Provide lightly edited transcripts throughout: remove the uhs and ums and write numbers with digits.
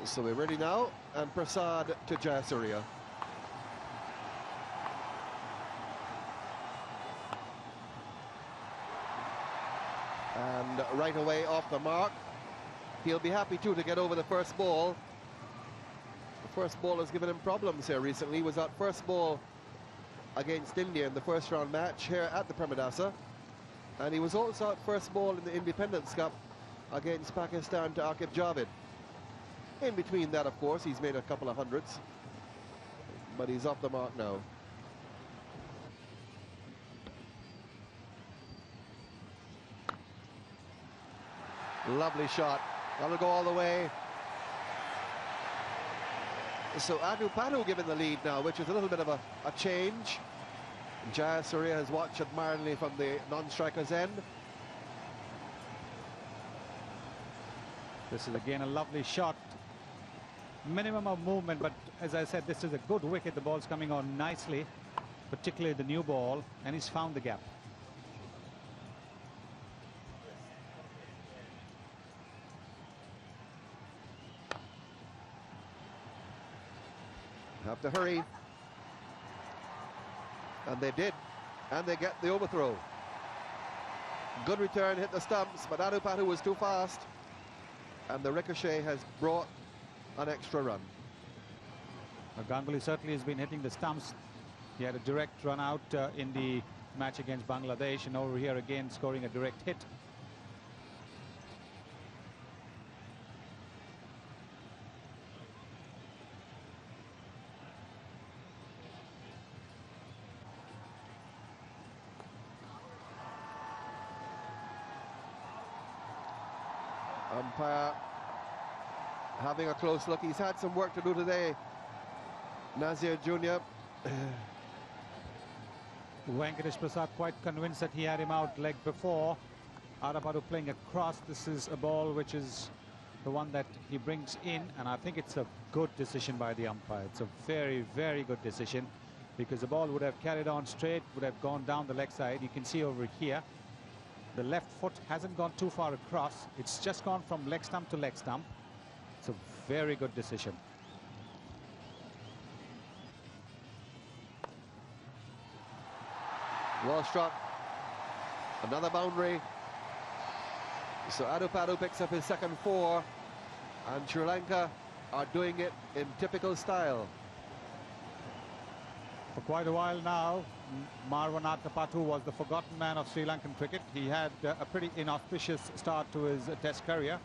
So we're ready now, and Prasad to Jayasuriya. And right away off the mark. He'll be happy too to get over the first ball. The first ball has given him problems here recently. He was at first ball against India in the first round match here at the Premadasa. And he was also at first ball in the Independence Cup against Pakistan to Aqib Javid. In between that, of course, he's made a couple of hundreds. But he's off the mark now. Lovely shot. That'll go all the way. So Athapaththu given the lead now, which is a little bit of a change. Jayasuriya has watched admiringly from the non-striker's end. This is again a lovely shot. Minimum of movement, but as I said, this is a good wicket. The ball's coming on nicely, particularly the new ball, and he's found the gap. Have to hurry. And they did. And they get the overthrow. Good return, hit the stumps, but Athapaththu was too fast. And the ricochet has brought an extra run. Ganguly certainly has been hitting the stumps. He had a direct run out in the match against Bangladesh, and over here again scoring a direct hit. Umpire having a close look. He's had some work to do today, Nazir Jr. Venkatesh Prasad quite convinced that he had him out leg before. Athapaththu playing across. This is a ball which is the one that he brings in, and I think it's a good decision by the umpire. It's a very, very good decision, because the ball would have carried on straight, would have gone down the leg side. You can see over here, the left foot hasn't gone too far across. It's just gone from leg stump to leg stump. It's a very good decision. Well struck. Another boundary. So Athapaththu picks up his second four, and Sri Lanka are doing it in typical style. For quite a while now, Marvan Athapaththu was the forgotten man of Sri Lankan cricket. He had a pretty inauspicious start to his test career,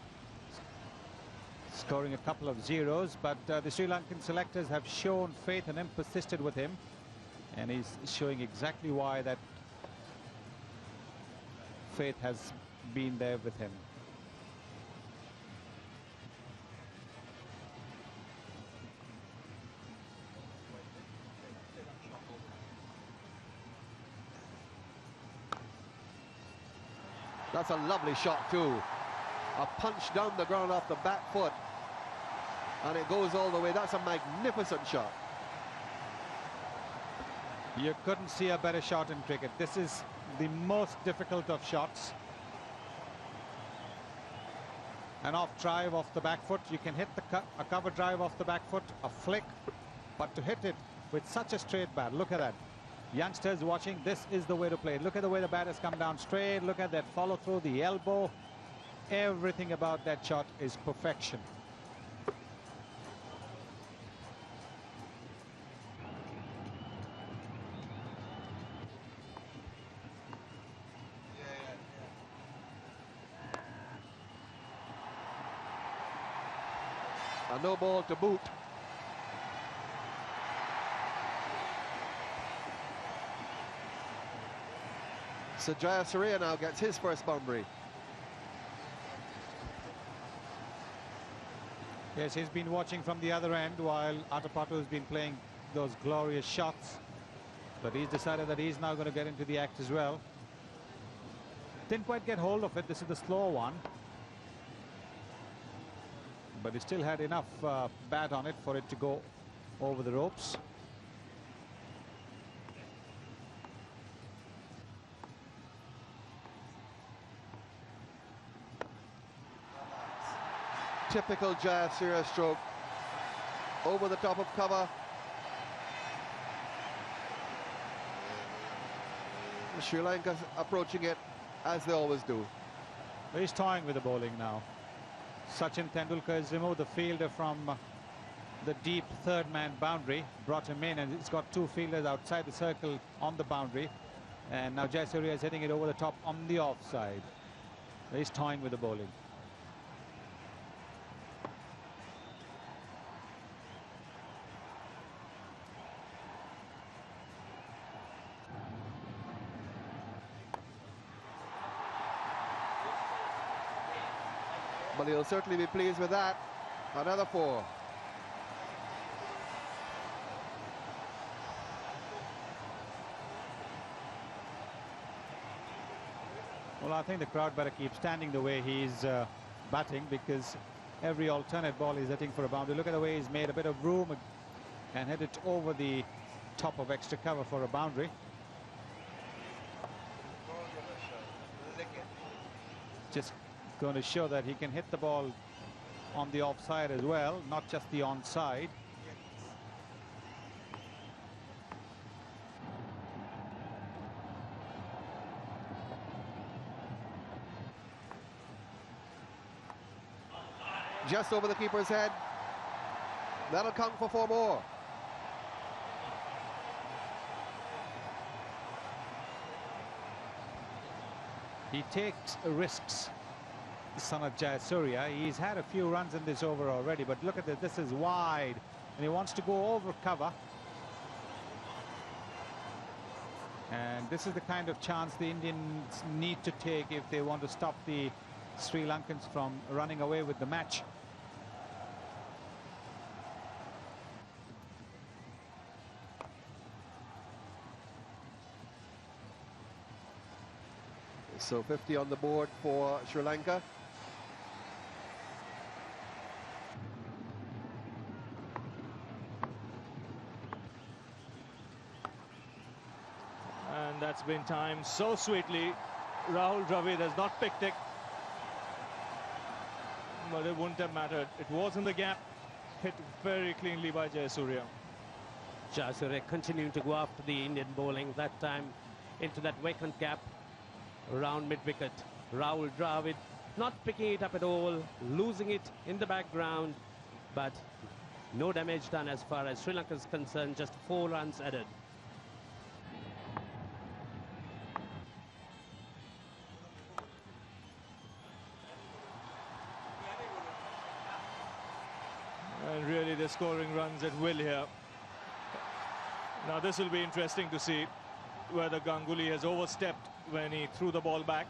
scoring a couple of zeros, but the Sri Lankan selectors have shown faith in him, persisted with him, and he's showing exactly why that faith has been there with him. That's a lovely shot too. A punch down the ground off the back foot, and it goes all the way. That's a magnificent shot. You couldn't see a better shot in cricket. This is the most difficult of shots. An off drive off the back foot. You can hit a cover drive off the back foot, a flick, but to hit it with such a straight bat, look at that. Youngsters watching, this is the way to play. Look at the way the bat has come down straight. Look at that follow through, the elbow. Everything about that shot is perfection. A no ball to boot. So Jayasuriya now gets his first boundary. Yes, he's been watching from the other end while Athapaththu has been playing those glorious shots. But he's decided that he's now going to get into the act as well. Didn't quite get hold of it. This is the slow one. But he still had enough bat on it for it to go over the ropes. Typical Jayasuriya stroke. over the top of cover. Sri Lanka approaching it as they always do. He's toying with the bowling now. Sachin Tendulkar has removed the fielder from the deep third man boundary, brought him in, and it's got two fielders outside the circle on the boundary. And now Jayasuriya is hitting it over the top on the offside. He's toying with the bowling. But he'll certainly be pleased with that. Another 4. Well, I think the crowd better keep standing the way he's batting, because every alternate ball he's hitting for a boundary. Look at the way he's made a bit of room and hit it over the top of extra cover for a boundary. Just going to show that he can hit the ball on the offside as well, not just the onside. Just over the keeper's head. That'll count for 4 more. He takes risks, Sanath Jayasuriya. He's had a few runs in this over already, but look at this. This is wide, and he wants to go over cover. And this is the kind of chance the Indians need to take if they want to stop the Sri Lankans from running away with the match. So 50 on the board for Sri Lanka. And that's been timed so sweetly. Rahul Dravid has not picked it, but it wouldn't have mattered. It was in the gap, hit very cleanly by Jayasuriya. Jayasuriya continuing to go after the Indian bowling, that time into that vacant gap around mid-wicket. Rahul Dravid not picking it up at all, losing it in the background, but no damage done as far as Sri Lanka is concerned, just 4 runs added. And really they're scoring runs at will here. Now this will be interesting to see whether Ganguly has overstepped when he threw the ball back.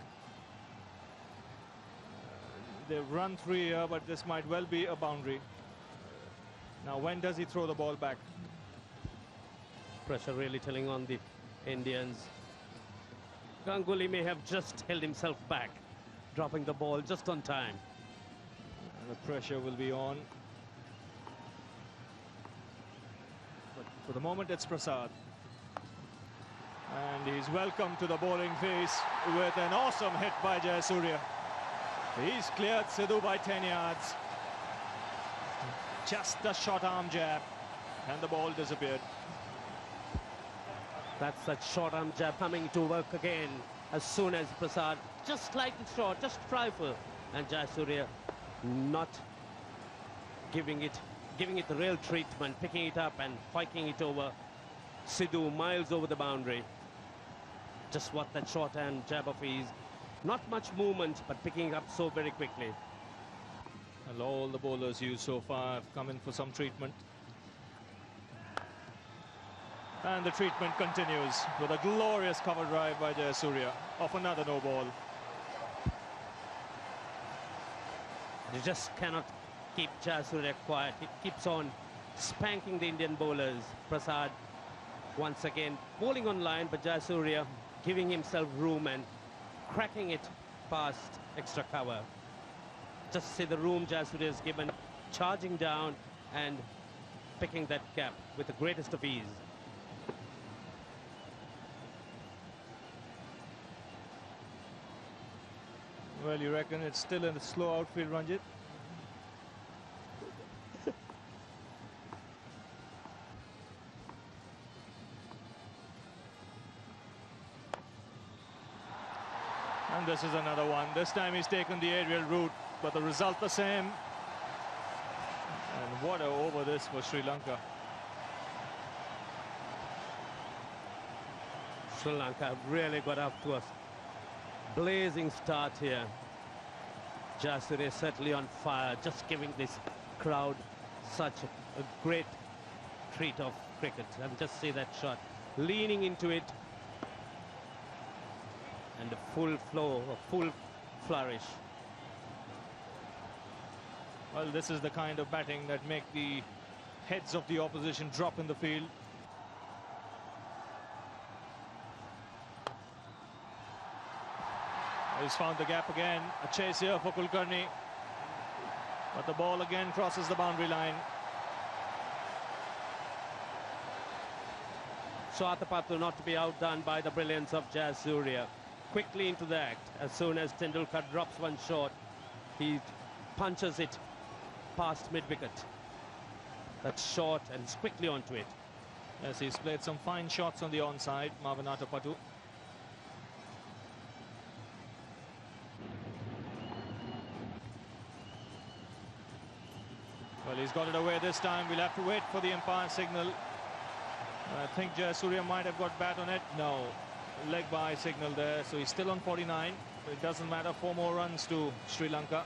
They've run 3 here, but this might well be a boundary. Now when does he throw the ball back? Pressure really telling on the Indians. Ganguly may have just held himself back, dropping the ball just on time. And the pressure will be on. But for the moment it's Prasad. And he's welcome to the bowling face with an awesome hit by Jayasuriya. He's cleared Sidhu by 10 yards. Just a short arm jab, and the ball disappeared. That's that short arm jab coming to work again as soon as Prasad just slightly short, just trifle, and Jayasuriya not giving it the real treatment, picking it up and fiking it over. Sidhu miles over the boundary. Just what that short hand jab of his. Not much movement, but picking up so very quickly. And all the bowlers used so far have come in for some treatment. And the treatment continues with a glorious cover drive by Jayasuriya off another no ball. You just cannot keep Jayasuriya quiet. He keeps on spanking the Indian bowlers. Prasad once again bowling on line, but Jayasuriya giving himself room and cracking it past extra cover. Just see the room Jayasuriya has given, charging down and picking that gap with the greatest of ease. Well, you reckon it's still in a slow outfield, Ranjit? this is another one. This time he's taken the aerial route, but the result the same. And what a over this for Sri Lanka. Sri Lanka really got up to a blazing start here. Jayasuriya certainly on fire, just giving this crowd such a great treat of cricket. And just see that shot, leaning into it, and a full flow, a full flourish. Well, this is the kind of batting that make the heads of the opposition drop in the field. He's found the gap again. A chase here for Kulkarni. But the ball again crosses the boundary line. So Athapaththu not to be outdone by the brilliance of Jayasuriya. Quickly into the act. As soon as Tendulkar drops one short, he punches it past mid-wicket. That's short and he's quickly onto it. Yes, he's played some fine shots on the onside, Marvan Athapaththu. Well, he's got it away this time. We'll have to wait for the umpire signal. I think Jayasuriya might have got bat on it. No, leg by signal there. So he's still on 49. It doesn't matter. 4 more runs to Sri Lanka.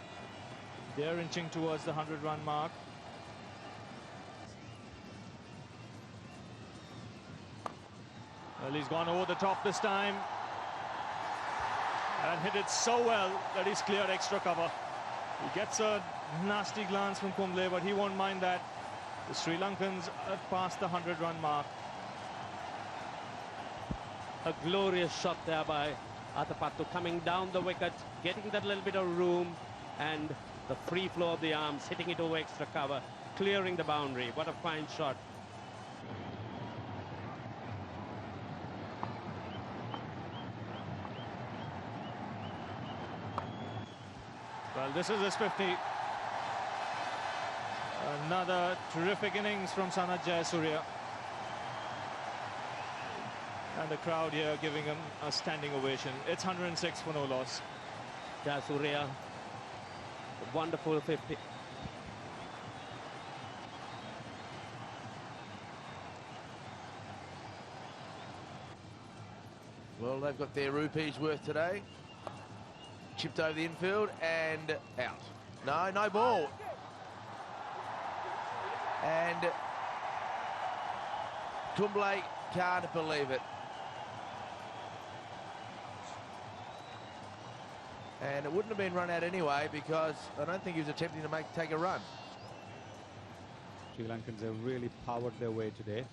They're inching towards the 100-run mark. Well, he's gone over the top this time. And hit it so well that he's cleared extra cover. He gets a nasty glance from Kumble, but he won't mind that. The Sri Lankans are past the 100-run mark. A glorious shot there by Athapaththu, coming down the wicket, getting that little bit of room, and the free flow of the arms, hitting it over extra cover, clearing the boundary. What a fine shot. Well, this is his 50. Another terrific innings from Sanath Jayasuriya. And the crowd here giving him a standing ovation. It's 106 for no loss. Jayasuriya, a wonderful 50. Well, they've got their rupees worth today. Chipped over the infield and out. No ball. And Kumble can't believe it. And it wouldn't have been run out anyway because I don't think he was attempting to take a run. Sri Lankans have really powered their way today.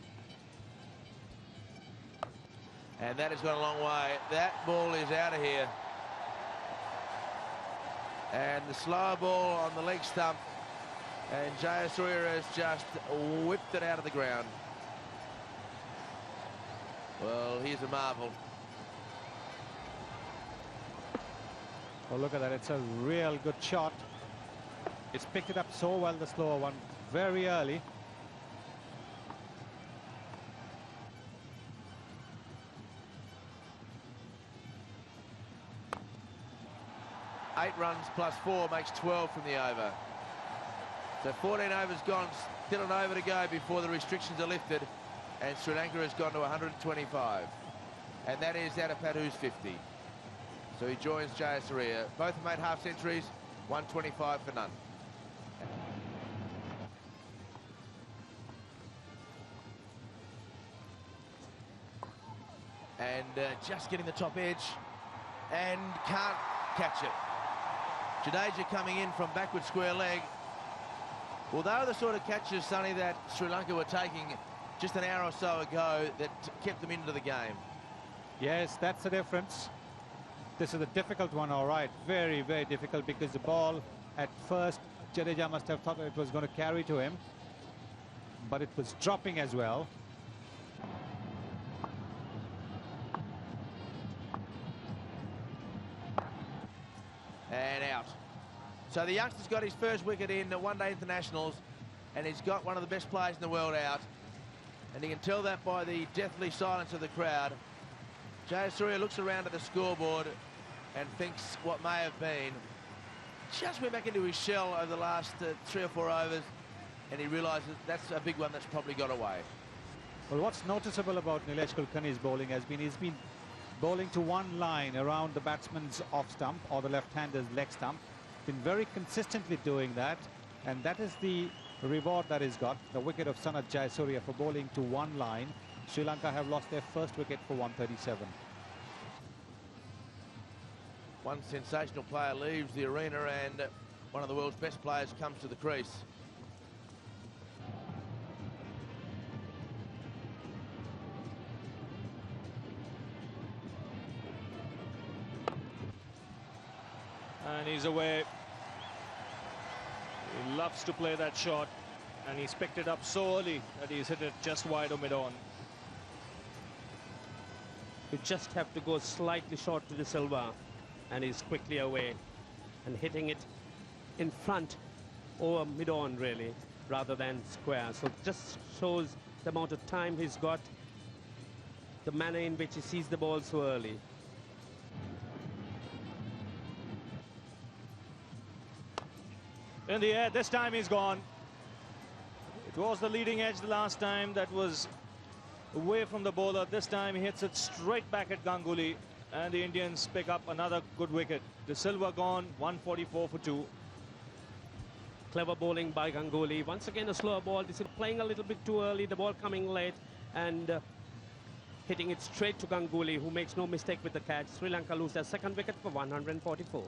And that has gone a long way. That ball is out of here. And the slow ball on the leg stump. And Jayasuriya has just whipped it out of the ground. Well, here's a marvel. Oh, look at that. It's a real good shot. It's picked it up so well, the slower one, very early. Eight runs plus 4 makes 12 from the over. So 14 overs gone, still an over to go before the restrictions are lifted. And Sri Lanka has gone to 125. And that is Athapaththu's 50. So he joins Jayasuriya. Both have made half centuries, 125 for none. And just getting the top edge and can't catch it. Jadeja coming in from backward square leg. Well, they were the sort of catches, Sonny, that Sri Lanka were taking just an hour or so ago that kept them into the game. Yes, that's the difference. This is a difficult one, all right. Very, very difficult because the ball, at first, Jadeja must have thought it was going to carry to him. But it was dropping as well. And out. So the youngster's got his first wicket in the one-day internationals, and he's got one of the best players in the world out. And you can tell that by the deathly silence of the crowd. Jayasuriya looks around at the scoreboard, and thinks what may have been. Just went back into his shell over the last 3 or 4 overs, and he realises that's a big one that's probably got away. Well, what's noticeable about Nilesh Kulkarni's bowling has been he's been bowling to one line around the batsman's off stump or the left-hander's leg stump. Been very consistently doing that, and that is the reward that he's got. The wicket of Sanath Jayasuriya for bowling to one line. Sri Lanka have lost their first wicket for 137. One sensational player leaves the arena, and one of the world's best players comes to the crease. And he's away. He loves to play that shot, and he's picked it up so early that he's hit it just wide or mid-on. You just have to go slightly short to the silver, and he's quickly away and hitting it in front or mid-on, really, rather than square. So just shows the amount of time he's got, the manner in which he sees the ball so early. In the air, this time he's gone. It was the leading edge the last time that was away from the bowler. This time he hits it straight back at Ganguly, and the Indians pick up another good wicket. De Silva gone, 144 for 2. Clever bowling by Ganguly. Once again, a slower ball. This is playing a little bit too early, the ball coming late, and hitting it straight to Ganguly, who makes no mistake with the catch. Sri Lanka lose their second wicket for 144.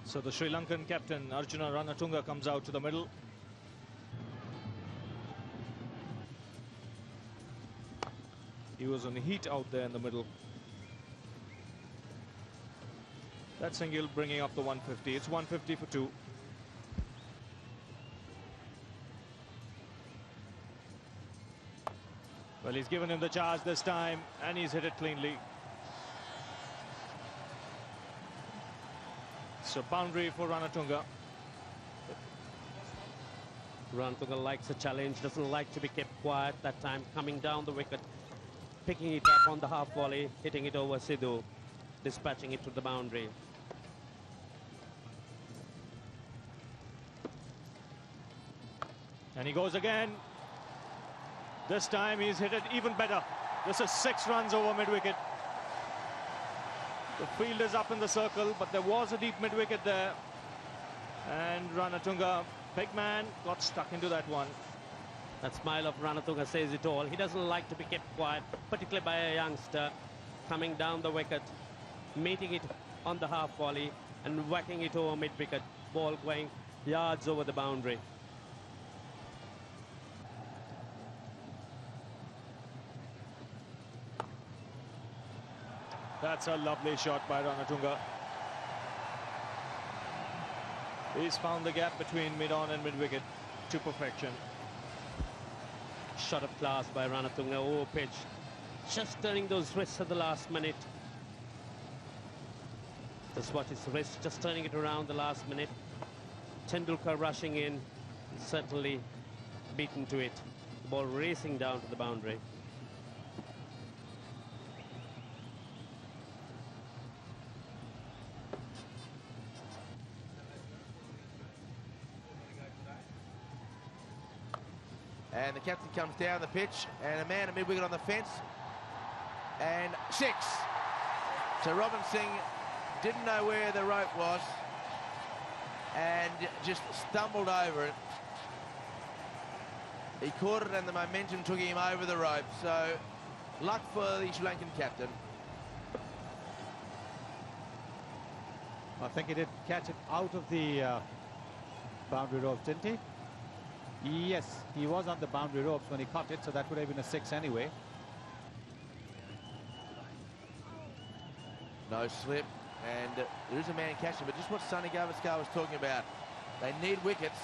So the Sri Lankan captain, Arjuna Ranathunga, comes out to the middle. He was on heat out there in the middle. That single bringing up the 150. It's 150 for 2. Well, he's given him the charge this time, and he's hit it cleanly. So boundary for Ranathunga. Ranathunga likes a challenge, doesn't like to be kept quiet. That time coming down the wicket, picking it up on the half volley, hitting it over Sidhu, dispatching it to the boundary. And he goes again. This time he's hit it even better. This is 6 runs over mid-wicket. The field is up in the circle, but there was a deep mid-wicket there. And Ranathunga, big man, got stuck into that one. That smile of Ranathunga says it all. He doesn't like to be kept quiet, particularly by a youngster. Coming down the wicket, meeting it on the half volley, and whacking it over mid-wicket. Ball going yards over the boundary. That's a lovely shot by Ranathunga. He's found the gap between mid-on and mid-wicket to perfection. Shot of class by Ranathunga over pitch. Just turning those wrists at the last minute. Just watch his wrist, just turning it around the last minute. Tendulkar rushing in, certainly beaten to it. The ball racing down to the boundary. And the captain comes down the pitch, and a man at mid-wicket on the fence, and 6. So Robin Singh didn't know where the rope was and just stumbled over it. He caught it and the momentum took him over the rope. So luck for the Sri Lankan captain. I think he did catch it out of the boundary ropes, didn't he? Yes, he was on the boundary ropes when he caught it, so that would have been a 6 anyway. No slip, and there is a man catching, but just what Sonny Gavaskar was talking about. They need wickets.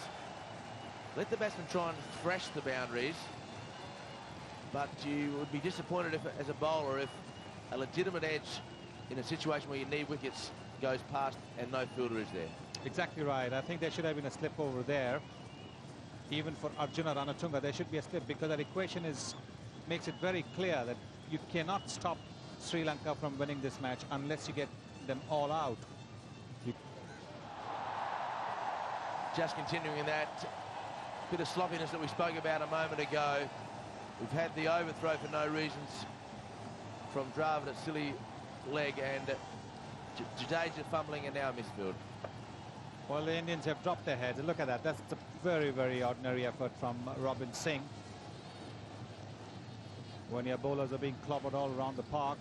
Let the batsman try and thrash the boundaries, but you would be disappointed if, as a bowler, if a legitimate edge in a situation where you need wickets goes past and no fielder is there. Exactly right. I think there should have been a slip over there. Even for Arjuna Ranathunga, there should be a slip, because that equation makes it very clear that you cannot stop Sri Lanka from winning this match unless you get them all out. Just continuing that bit of sloppiness that we spoke about a moment ago. We've had the overthrow for no reasons from Dravid at silly leg, and Jadeja fumbling and now misfield. Well, the Indians have dropped their heads. Look at that. That's a very, very ordinary effort from Robin Singh. When your bowlers are being clobbered all around the park,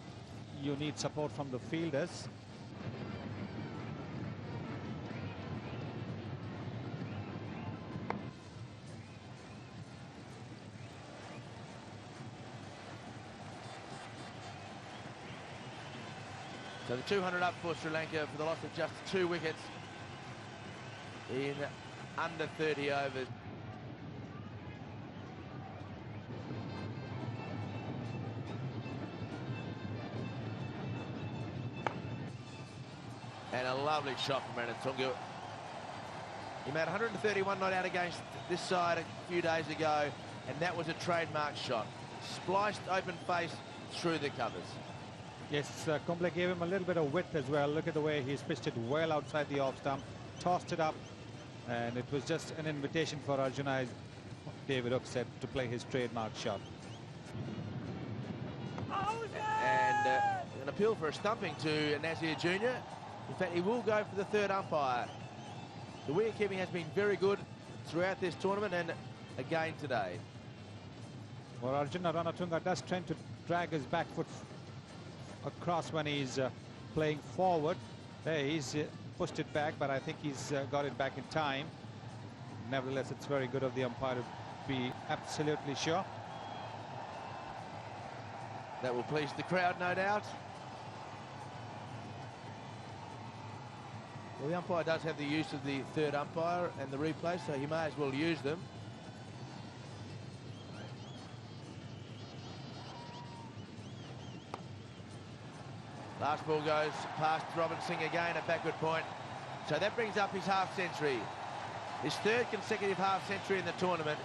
you need support from the fielders. So the 200 up for Sri Lanka for the loss of just 2 wickets in under 30 overs. And a lovely shot from Ranathunga. He made 131 not out against this side a few days ago, and that was a trademark shot. Spliced open face through the covers. Yes, Kumble gave him a little bit of width as well. Look at the way he's pitched it well outside the off stump, tossed it up, and it was just an invitation for Arjuna, as David Hook said, to play his trademark shot. And an appeal for a stumping to Nazir Jr. In fact, he will go for the third umpire. The wicket keeping has been very good throughout this tournament and again today. Well, Arjuna Ranathunga does tend to drag his back foot across when he's playing forward. There, he's pushed it back, but I think he's got it back in time. Nevertheless, it's very good of the umpire to be absolutely sure. That will please the crowd, no doubt. Well, the umpire does have the use of the third umpire and the replay, so he may as well use them. Last ball goes past Robin Singh again at backward point. So that brings up his half-century. His third consecutive half-century in the tournament.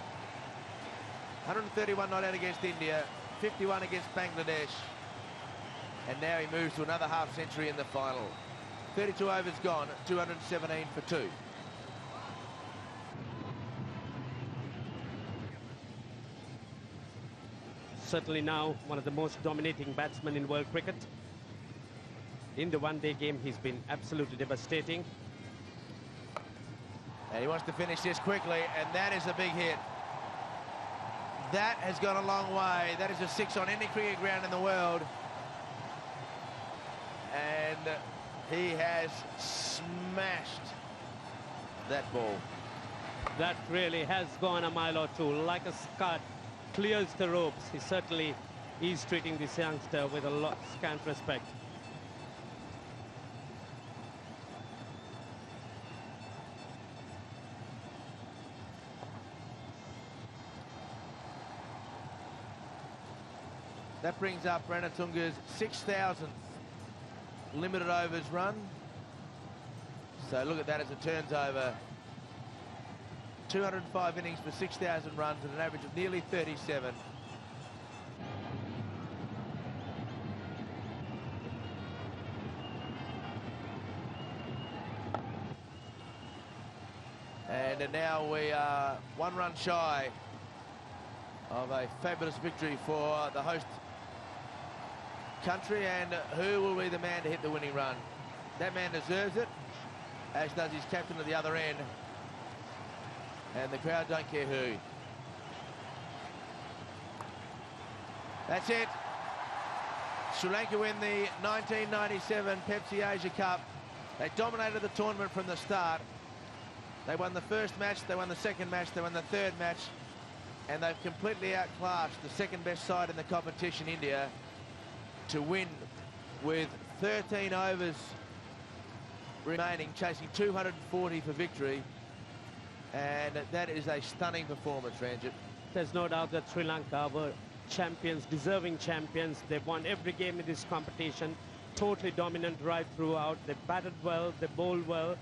131 not out against India, 51 against Bangladesh. And now he moves to another half-century in the final. 32 overs gone, 217 for 2. Certainly now one of the most dominating batsmen in world cricket. In the one-day game, he's been absolutely devastating. And he wants to finish this quickly, and that is a big hit. That has gone a long way. That is a 6 on any cricket ground in the world. And he has smashed that ball. That really has gone a mile or two. Like a scud, clears the ropes. He certainly is treating this youngster with a lot scant respect. That brings up Ranathunga's 6,000th limited overs run. So look at that as it turns over. 205 innings for 6,000 runs at an average of nearly 37. And now we are 1 run shy of a fabulous victory for the host country, and who will be the man to hit the winning run? That man deserves it, as does his captain at the other end, and the crowd don't care who. That's it. Sri Lanka win the 1997 Pepsi Asia Cup. They dominated the tournament from the start. They won the first match, they won the second match, they won the third match, and they've completely outclassed the second best side in the competition, India, to win with 13 overs remaining, chasing 240 for victory. And that is a stunning performance, Ranjit. There's no doubt that Sri Lanka were champions, deserving champions. They've won every game in this competition, totally dominant right throughout. They batted well, they bowled well,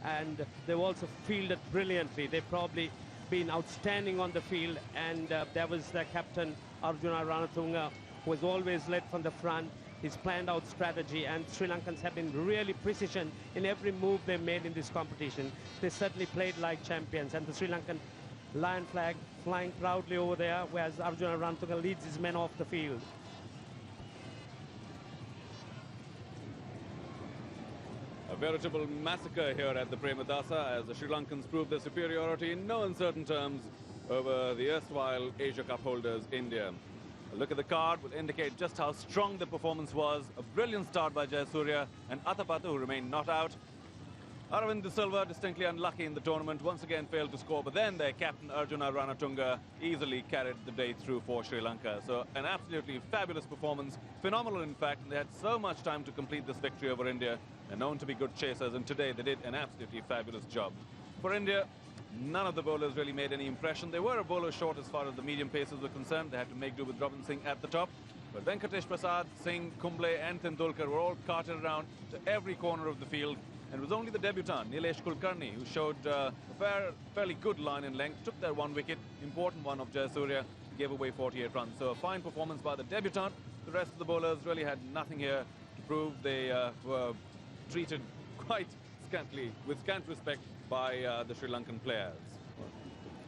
and they've also fielded brilliantly. They've probably been outstanding on the field, and there was their captain, Arjuna Ranathunga, who was always led from the front. his planned out strategy, and Sri Lankans have been really precision in every move they made in this competition. They certainly played like champions, and the Sri Lankan lion flag flying proudly over there, whereas Arjuna Ranathunga leads his men off the field. A veritable massacre here at the Premadasa as the Sri Lankans prove their superiority in no uncertain terms over the erstwhile Asia Cup holders, India. A look at the card will indicate just how strong the performance was. A brilliant start by Jayasuriya and Athapaththu, who remained not out. Aravind De Silva, distinctly unlucky in the tournament, once again failed to score, but then their captain Arjuna Ranathunga easily carried the day through for Sri Lanka. So an absolutely fabulous performance, phenomenal in fact, and they had so much time to complete this victory over India. They're known to be good chasers, and today they did an absolutely fabulous job. For India, none of the bowlers really made any impression. They were a bowler short as far as the medium paces were concerned. They had to make do with Robin Singh at the top. But Venkatesh Prasad, Singh, Kumble and Tendulkar were all carted around to every corner of the field. And it was only the debutant, Nilesh Kulkarni, who showed a fairly good line in length, took their 1 wicket, important one of Jayasuriya, gave away 48 runs. So a fine performance by the debutant. The rest of the bowlers really had nothing here to prove. They were treated quite scantily, with scant respect by the Sri Lankan players.